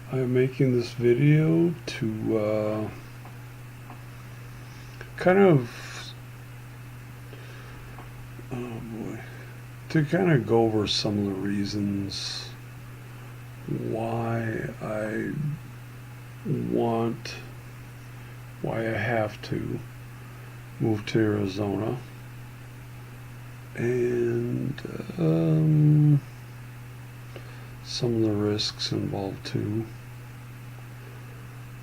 I'm making this video to kind of, oh boy, to kind of go over some of the reasons why I want, why I have to move to Arizona, and some of the risks involved too.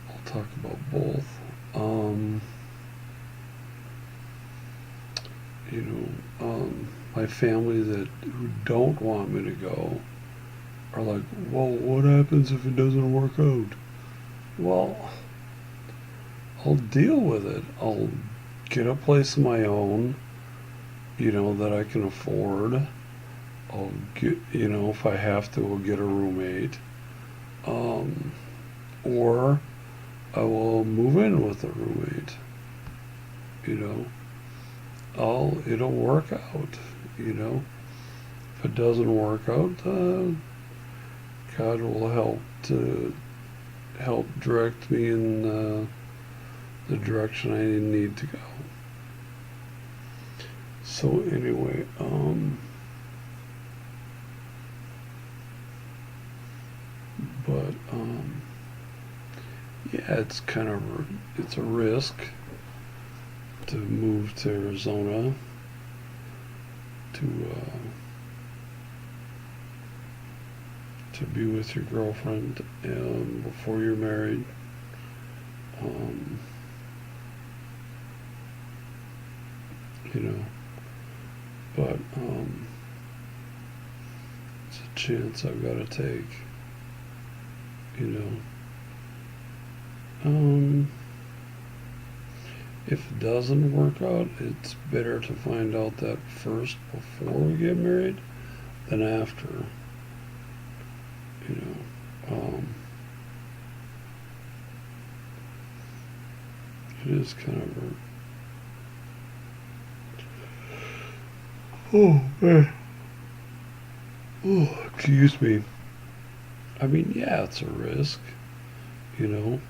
I'll talk about both. You know, my family that who don't want me to go are like, well, what happens if it doesn't work out? Well, I'll deal with it. I'll get a place of my own, you know, that I can afford. I'll get, you know, if I have to, I'll get a roommate. Um, or I will move in with a roommate, you know. It'll work out, you know. If it doesn't work out, God will help direct me in the direction I need to go. So anyway, but yeah, it's a risk to move to Arizona to be with your girlfriend before you're married. Um, you know, but it's a chance I've got to take. You know, if it doesn't work out, it's better to find out that first before we get married than after. You know, it is kind of a, oh man, oh excuse me. I mean, yeah, it's a risk. You know,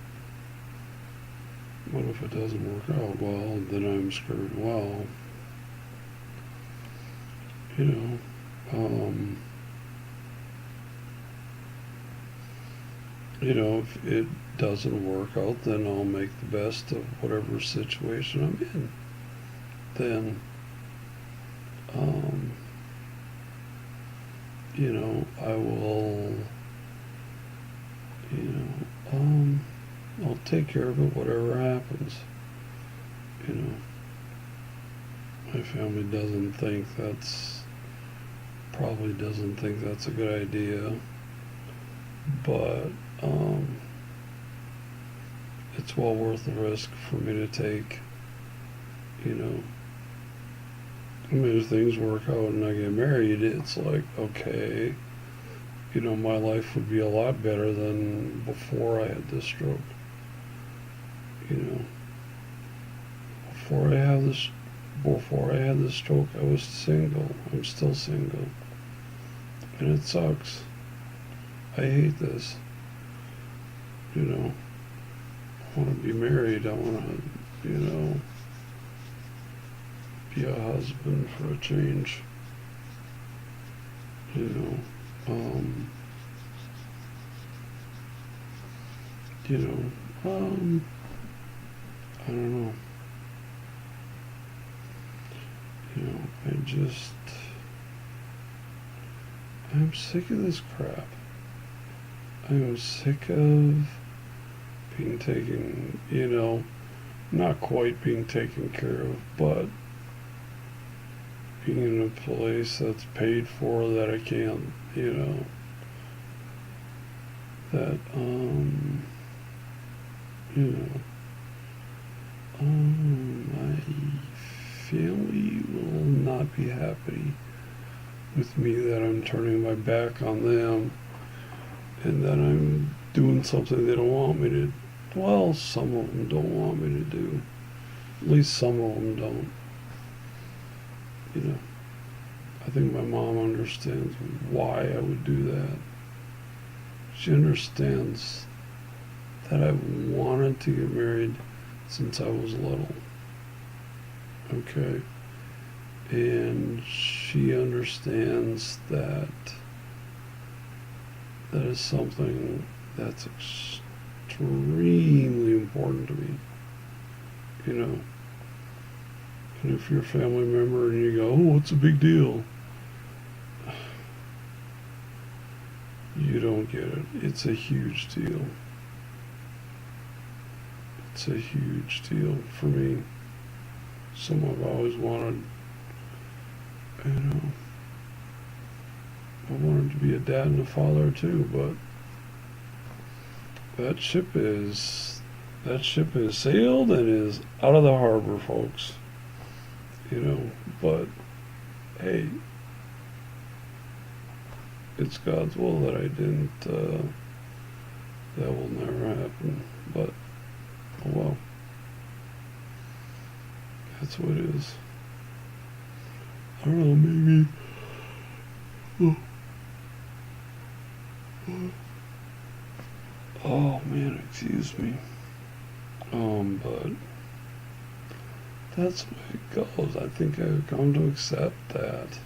what if it doesn't work out? Well, then I'm screwed. Well, you know, if it doesn't work out, then I'll make the best of whatever situation I'm in. Then, um, I will, I'll take care of it, whatever happens. You know, my family probably doesn't think that's a good idea, but it's well worth the risk for me to take. You know, I mean, if things work out and I get married, it's like, okay, my life would be a lot better than before I had this stroke. You know, before I had this, before I had this stroke, I was single. I'm still single, and it sucks. I hate this. You know, I want to be married. I want to, be a husband for a change. You know, um, you know, I don't know. I'm sick of this crap. I am sick of being taken, not quite being taken care of, but being in a place that's paid for that I can't, that, my family will not be happy with me that I'm turning my back on them and that I'm doing something they don't want me to. Well, some of them don't want me to do. At least some of them don't. I think my mom understands why I would do that. she understands that I wanted to get married since I was little. Okay. And she understands that that is something that's extremely important to me, you know. And if you're a family member and you go, oh, what's the big deal? You don't get it. It's a huge deal. It's a huge deal for me. Something I've always wanted, you know. I wanted to be a dad and a father too, but that ship is sailed and is out of the harbor, folks. You know, but hey, it's God's will that I didn't. That will never happen. But oh well, that's what it is. I don't know, maybe. Oh man, excuse me. But that's the way it goes. I think I've come to accept that.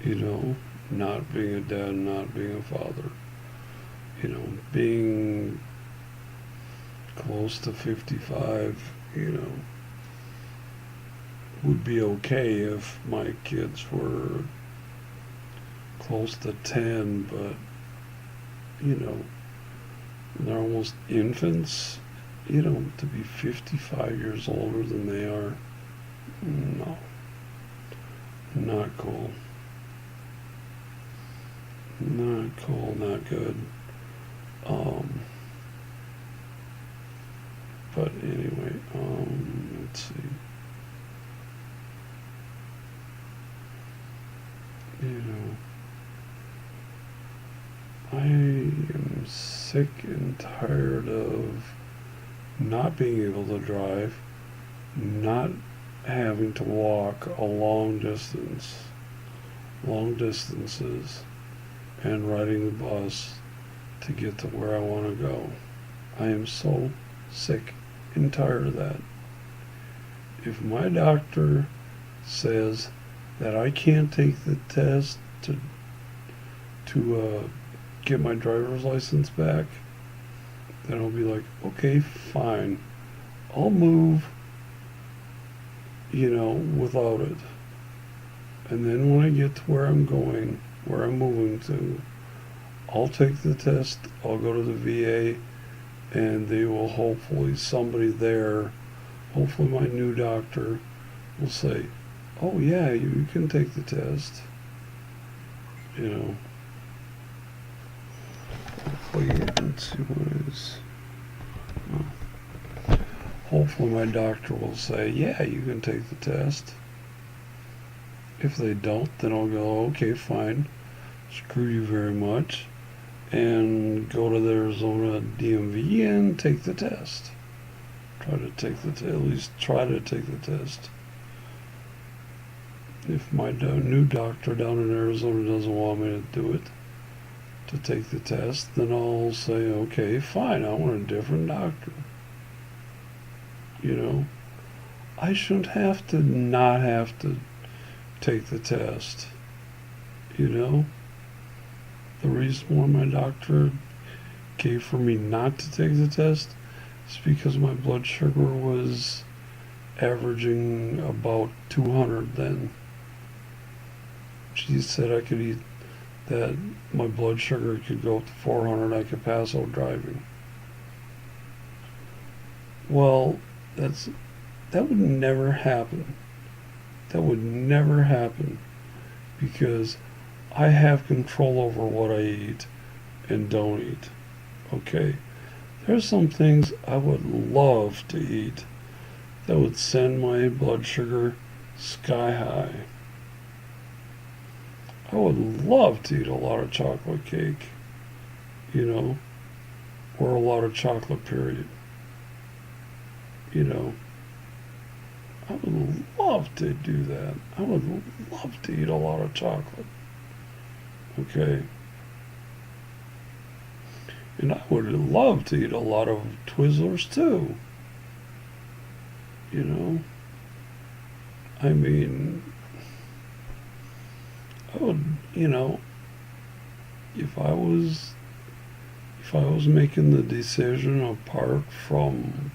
You know, not being a dad, not being a father. You know, being close to 55, you know, would be okay if my kids were close to 10, but, you know, they're almost infants. You know, to be 55 years older than they are, no, not cool. Not cool, not good. But anyway, let's see. You know, I am sick and tired of not being able to drive, not having to walk a long distances, and riding the bus to get to where I want to go. I am so sick and tired of that. If my doctor says that I can't take the test to get my driver's license back, then I'll be like, okay, fine. I'll move, you know, without it. And then when I get to where I'm going, where I'm moving to, I'll take the test, I'll go to the VA, and they will hopefully, somebody there, hopefully my new doctor, will say, oh yeah, you can take the test. You know. Let's see what it is. Hopefully my doctor will say, yeah, you can take the test. If they don't, then I'll go, okay, fine. Screw you very much. And go to the Arizona DMV and take the test. At least try to take the test. If my new doctor down in Arizona doesn't want me to do it, to take the test, then I'll say, okay, fine, I want a different doctor. You know, I shouldn't have to not have to take the test. You know, the reason why my doctor gave for me not to take the test is because my blood sugar was averaging about 200 then. She said I could eat that my blood sugar could go up to 400, I could pass out driving. Well, that would never happen. That would never happen because I have control over what I eat and don't eat. Okay? There's some things I would love to eat that would send my blood sugar sky high. I would love to eat a lot of chocolate cake, you know, or a lot of chocolate, period. You know, I would love to do that. I would love to eat a lot of chocolate. Okay. And I would love to eat a lot of Twizzlers too. You know, I mean, I would, you know, if I was making the decision apart from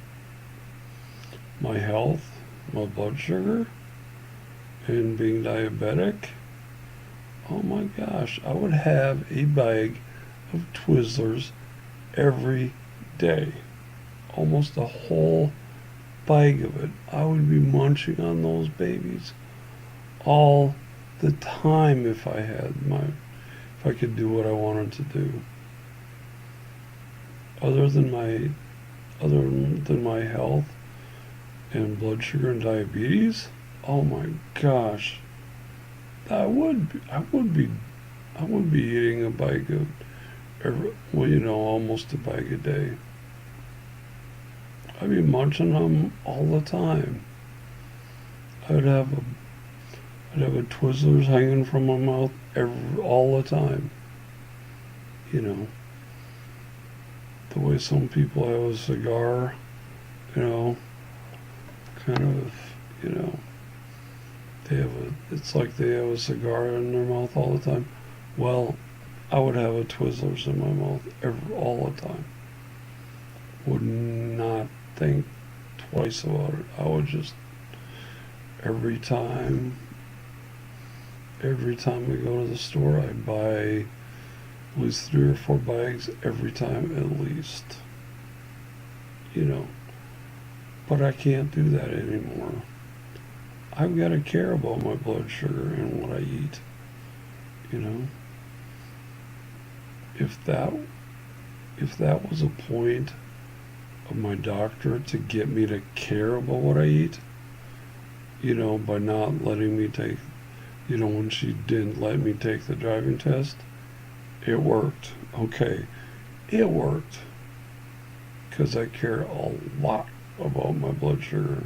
my health, my blood sugar, and being diabetic, oh my gosh, I would have a bag of Twizzlers every day. Almost a whole bag of it. I would be munching on those babies all the time if I could do what I wanted to do. Other than my health and blood sugar and diabetes, oh my gosh, I would be eating a bag of almost a bag a day. I'd be munching them all the time. I'd have a Twizzlers hanging from my mouth all the time. You know, the way some people have a cigar, kind of, it's like they have a cigar in their mouth all the time. Well, I would have a Twizzlers in my mouth all the time. Would not think twice about it. I would just, every time we go to the store, I buy at least 3 or 4 bags every time at least. But I can't do that anymore. I've got to care about my blood sugar and what I eat. If that was a point of my doctor to get me to care about what I eat, by not letting me take, when she didn't let me take the driving test, it worked. Okay, it worked. Because I care a lot about my blood sugar.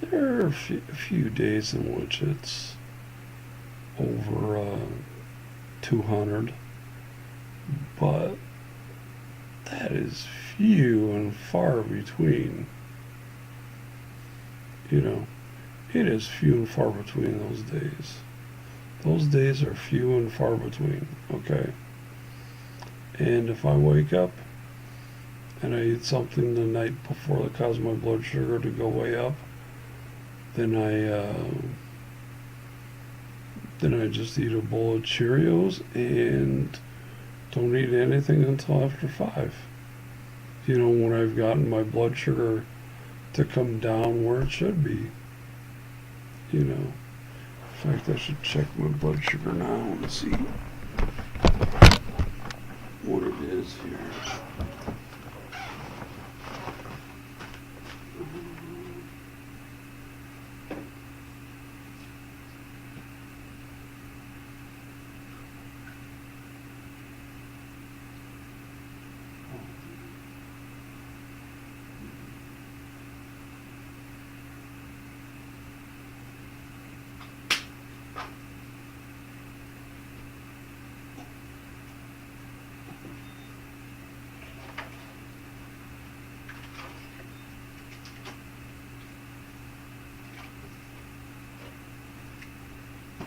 There are a few days in which it's over 200, but that is few and far between. It is few and far between those days. Those days are few and far between, okay? And if I wake up and I eat something the night before that causes my blood sugar to go way up, then I just eat a bowl of Cheerios and don't eat anything until after 5. When I've gotten my blood sugar to come down where it should be. In fact, I should check my blood sugar now and see what it is here.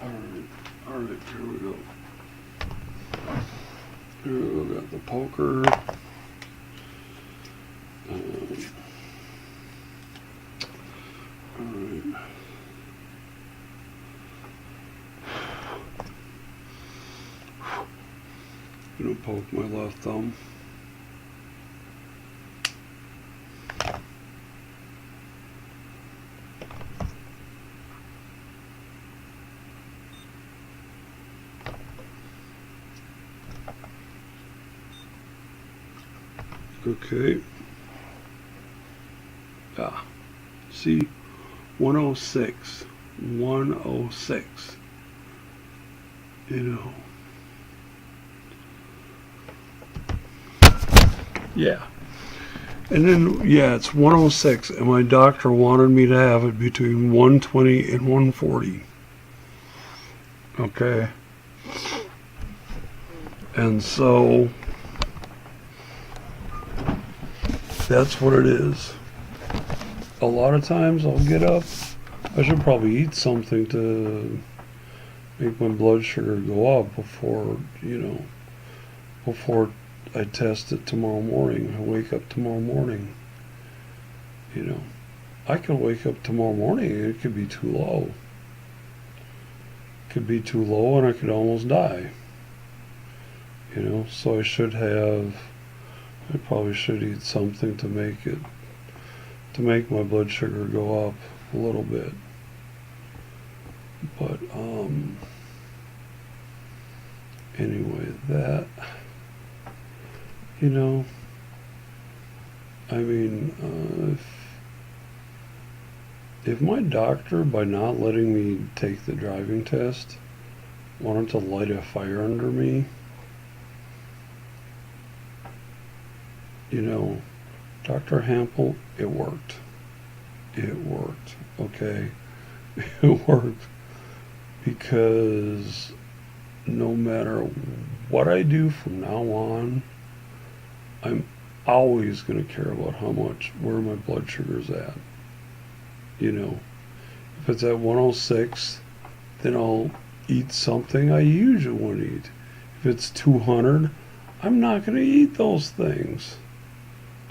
All right, here we go. Here we go, got the poker. All right. Gonna poke my left thumb. Okay. See, 106. 106. Yeah. And then, yeah, it's 106, and my doctor wanted me to have it between 120 and 140. Okay. And so, that's what it is. A lot of times I'll get up. I should probably eat something to make my blood sugar go up before I test it tomorrow morning. I wake up tomorrow morning. I could wake up tomorrow morning and it could be too low. It could be too low and I could almost die. So I probably should eat something to make my blood sugar go up a little bit. But anyway, that I mean, if my doctor, by not letting me take the driving test, wanted to light a fire under me, Dr. Hampel, it worked. It worked, okay? It worked because no matter what I do from now on, I'm always going to care about where my blood sugar's at. If it's at 106, then I'll eat something I usually wouldn't eat. If it's 200, I'm not going to eat those things.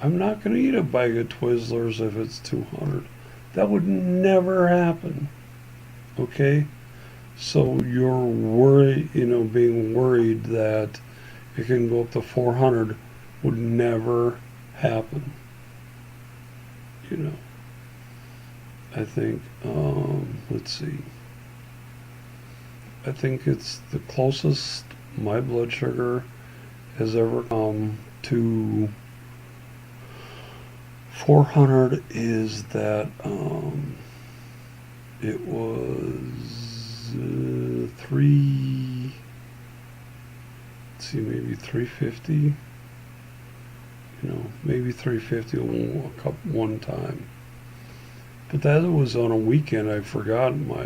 I'm not going to eat a bag of Twizzlers if it's 200. That would never happen. Okay? So you're worried, being worried that it can go up to 400 would never happen. I think, let's see. I think it's the closest my blood sugar has ever come to 400 is that it was maybe 350. Maybe 350 one time. But that was on a weekend. I forgot my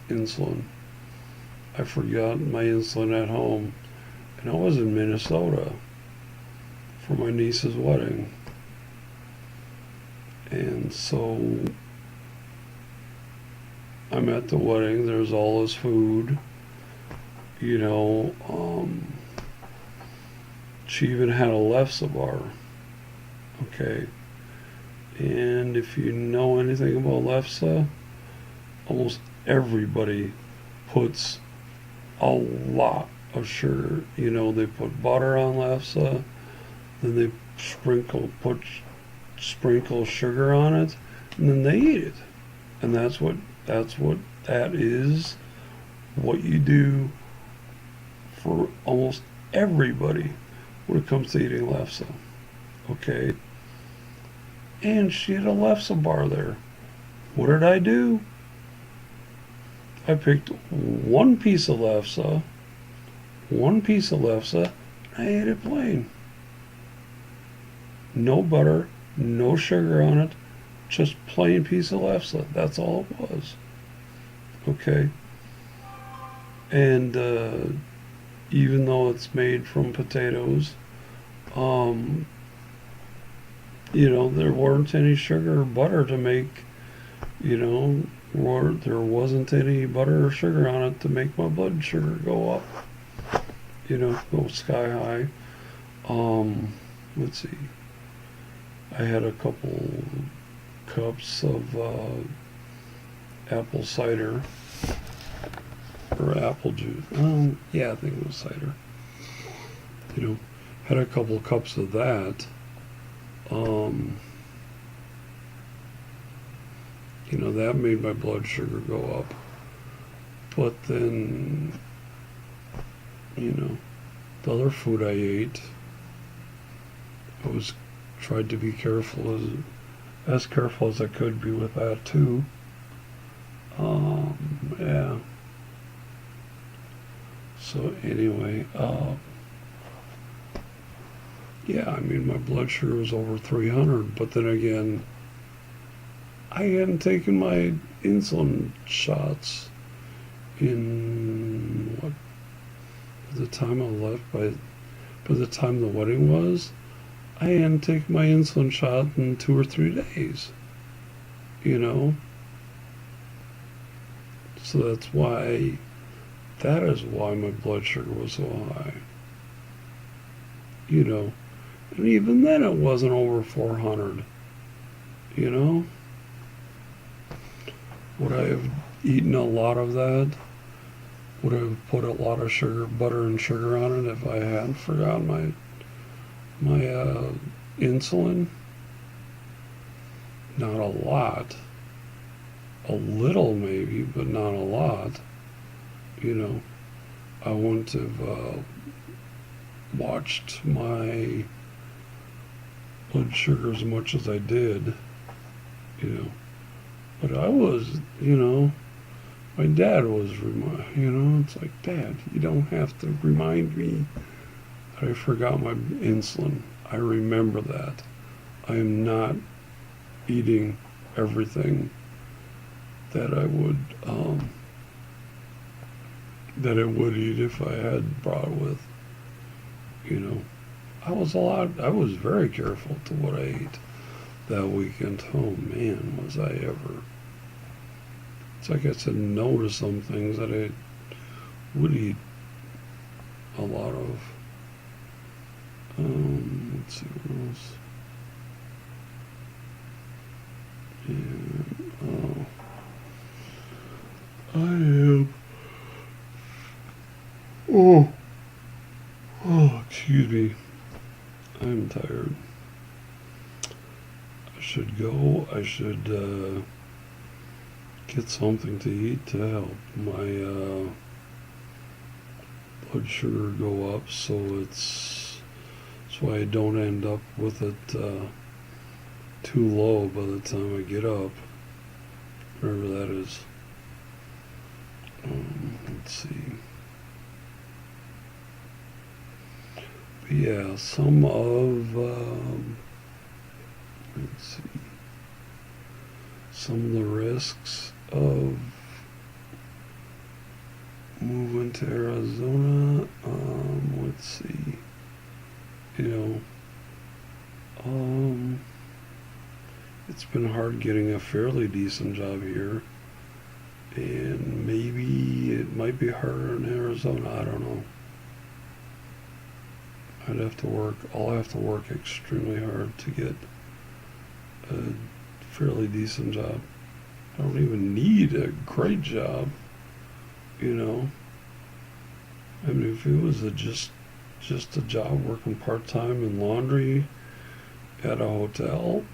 insulin. I forgot my insulin at home. And I was in Minnesota for my niece's wedding. And so I'm at the wedding. There's all this food. She even had a Lefsa bar. Okay. And if you know anything about Lefsa, almost everybody puts a lot of sugar. They put butter on Lefsa, then they sprinkle sugar on it, and then they eat it. And that's what that is. What you do for almost everybody when it comes to eating Lefsa. Okay? And she had a Lefsa bar there. What did I do? I picked one piece of Lefsa, and I ate it plain. No butter, no sugar on it, just plain piece of Lefsa. That's all it was. Okay? And even though it's made from potatoes, there weren't any sugar or butter to make, there wasn't any butter or sugar on it to make my blood sugar go up, go sky high. Let's see. I had a couple cups of apple cider or apple juice. Yeah, I think it was cider. Had a couple cups of that. That made my blood sugar go up. But then, the other food I ate, I tried to be careful as careful as I could be with that too. Yeah. So anyway, Yeah, I mean, my blood sugar was over 300, but then again, I hadn't taken my insulin shots in what, by the time I left, by the time the wedding was, I hadn't taken my insulin shot in 2 or 3 days, you know? So that is why my blood sugar was so high, you know? And even then it wasn't over 400, you know? Would I have eaten a lot of that? Would I have put a lot of sugar, butter and sugar on it if I hadn't forgotten my insulin? Not a lot. A little maybe, but not a lot. You know, I wouldn't have watched my blood sugar as much as I did. You know, but I was, my dad was it's like, Dad, you don't have to remind me that I forgot my insulin. I remember that. I am not eating everything that I would eat if I had brought with. You know, I was very careful to what I ate that weekend. Oh man, was I ever. It's like I said no to some things that I would eat a lot of. Let's see what else. And, I am. Excuse me. I'm tired. I should go. I should get something to eat to help my blood sugar go up, so I don't end up with it too low by the time I get up, wherever that is. Let's see. But yeah, some of the risks of moving to Arizona. Let's see. It's been hard getting a fairly decent job here, and maybe it might be harder in Arizona. I don't know. I'll have to work extremely hard to get a fairly decent job. I don't even need a great job, you know. I mean, if it was just a job working part-time in laundry at a hotel,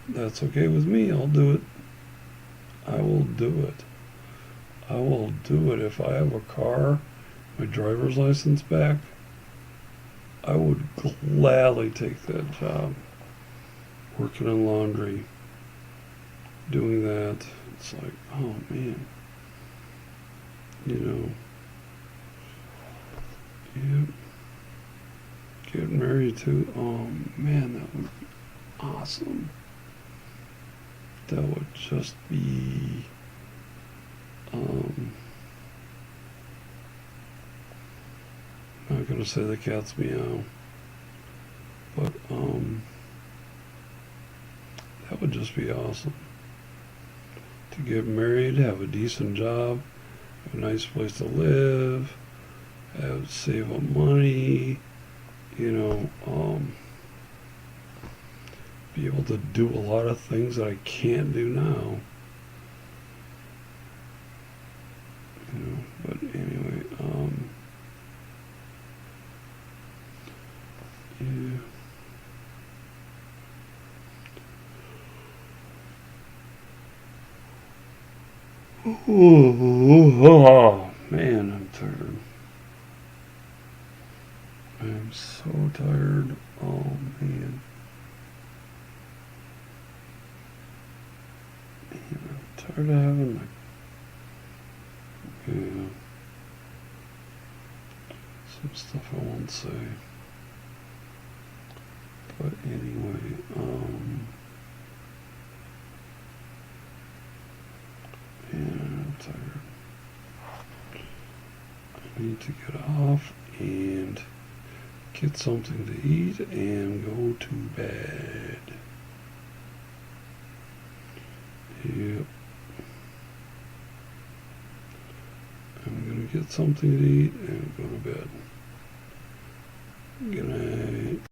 that's okay with me. I'll do it. I will do it. I will do it if I have a car, my driver's license back. I would gladly take that job. Working in laundry, doing that. It's like, oh man. Yep. Getting married too. Oh man, that would be awesome. That would just be I'm not gonna say the cat's meow, but that would just be awesome. To get married, have a decent job, have a nice place to live, save up money, be able to do a lot of things that I can't do now. But anyway, yeah. Oh man, I'm tired. I'm so tired. Oh man. I'm tired of having my. Yeah. some stuff I won't say. But anyway, and I'm tired. I need to get off and get something to eat and go to bed. Yep. I'm gonna get something to eat and go to bed. Good night.